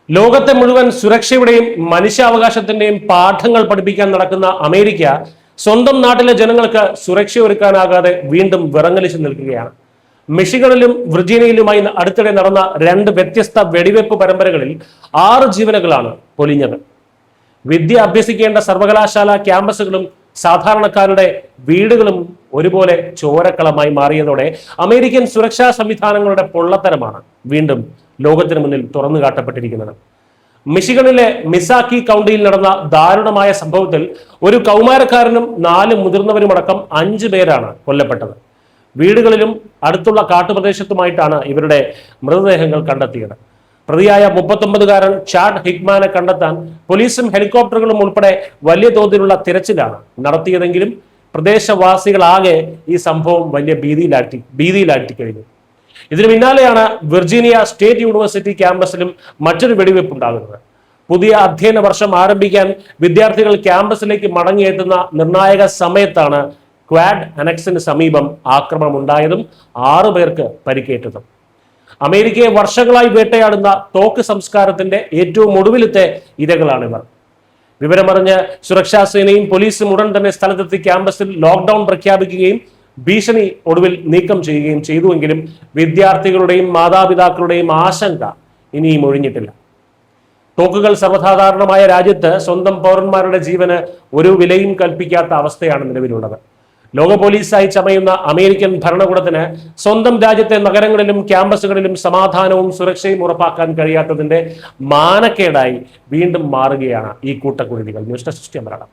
ലോകത്തെ മുഴുവൻ സുരക്ഷയുടെയും മനുഷ്യാവകാശത്തിന്റെയും പാഠങ്ങൾ പഠിപ്പിക്കാൻ നടക്കുന്ന അമേരിക്ക സ്വന്തം നാട്ടിലെ ജനങ്ങൾക്ക് സുരക്ഷയൊരുക്കാനാകാതെ വീണ്ടും വിറങ്ങലിച്ചു നിൽക്കുകയാണ്. മിഷിഗണിലും വിർജീനിയയിലുമായി അടുത്തിടെ നടന്ന രണ്ട് വ്യത്യസ്ത വെടിവെപ്പ് പരമ്പരകളിൽ 6 ജീവനുകളാണ് പൊലിഞ്ഞത്. വിദ്യ അഭ്യസിക്കേണ്ട സർവകലാശാല ക്യാമ്പസുകളും സാധാരണക്കാരുടെ വീടുകളും ഒരുപോലെ ചോരക്കളമായി മാറിയതോടെ അമേരിക്കൻ സുരക്ഷാ സംവിധാനങ്ങളുടെ പൊള്ളത്തരമാണ് വീണ്ടും ലോകത്തിന് മുന്നിൽ തുറന്നു കാട്ടപ്പെട്ടിരിക്കുന്നത്. മിഷിഗണിലെ മിസാക്കി കൗണ്ടിയിൽ നടന്ന ദാരുണമായ സംഭവത്തിൽ ഒരു കൗമാരക്കാരനും 4 മുതിർന്നവരുമടക്കം 5 പേരാണ് കൊല്ലപ്പെട്ടത്. വീടുകളിലും അടുത്തുള്ള കാട്ടുപ്രദേശത്തുമായിട്ടാണ് ഇവരുടെ മൃതദേഹങ്ങൾ കണ്ടെത്തിയത്. പ്രതിയായ 39-കാരൻ ചാഡ് ഹിഗ്മാനെ കണ്ടെത്താൻ പോലീസും ഹെലികോപ്റ്ററുകളും ഉൾപ്പെടെ വലിയ തോതിലുള്ള തിരച്ചിലാണ് നടത്തിയതെങ്കിലും പ്രദേശവാസികളാകെ ഈ സംഭവം വലിയ ഭീതിയിലാറ്റി കഴിഞ്ഞു. ഇതിനു പിന്നാലെയാണ് വിർജീനിയ സ്റ്റേറ്റ് യൂണിവേഴ്സിറ്റി ക്യാമ്പസിലും മറ്റൊരു വെടിവെപ്പ് ഉണ്ടാകുന്നത്. പുതിയ അധ്യയന വർഷം ആരംഭിക്കാൻ വിദ്യാർത്ഥികൾ ക്യാമ്പസിലേക്ക് മടങ്ങിയെത്തുന്ന നിർണായക സമയത്താണ് ക്വാഡ് അനക്സിന് സമീപം ആക്രമണം ഉണ്ടായതും 6 പേർക്ക് പരിക്കേറ്റതും. അമേരിക്കയെ വർഷങ്ങളായി വേട്ടയാടുന്ന തോക്ക് സംസ്കാരത്തിന്റെ ഏറ്റവും ഒടുവിലത്തെ ഇരകളാണിവർ. വിവരമറിഞ്ഞ് സുരക്ഷാ സേനയും പോലീസും ഉടൻ തന്നെ സ്ഥലത്തെത്തി ക്യാമ്പസിൽ ലോക്ക്ഡൌൺ പ്രഖ്യാപിക്കുകയും ഭീഷണി ഒടുവിൽ നീക്കം ചെയ്യുകയും ചെയ്തുവെങ്കിലും വിദ്യാർത്ഥികളുടെയും മാതാപിതാക്കളുടെയും ആശങ്ക ഇനിയും ഒഴിഞ്ഞിട്ടില്ല. തോക്കുകൾ സർവ്വസാധാരണമായ രാജ്യത്ത് സ്വന്തം പൗരന്മാരുടെ ജീവന് ഒരു വിലയും കൽപ്പിക്കാത്ത അവസ്ഥയാണ് നിലവിലുള്ളത്. ലോക പോലീസായി ചമയുന്ന അമേരിക്കൻ ഭരണകൂടത്തിന് സ്വന്തം രാജ്യത്തെ നഗരങ്ങളിലും ക്യാമ്പസുകളിലും സമാധാനവും സുരക്ഷയും ഉറപ്പാക്കാൻ കഴിയാത്തതിന്റെ മാനക്കേടായി വീണ്ടും മാറുകയാണ് ഈ കൂട്ടക്കുരുതികൾ. News desk Malayalam.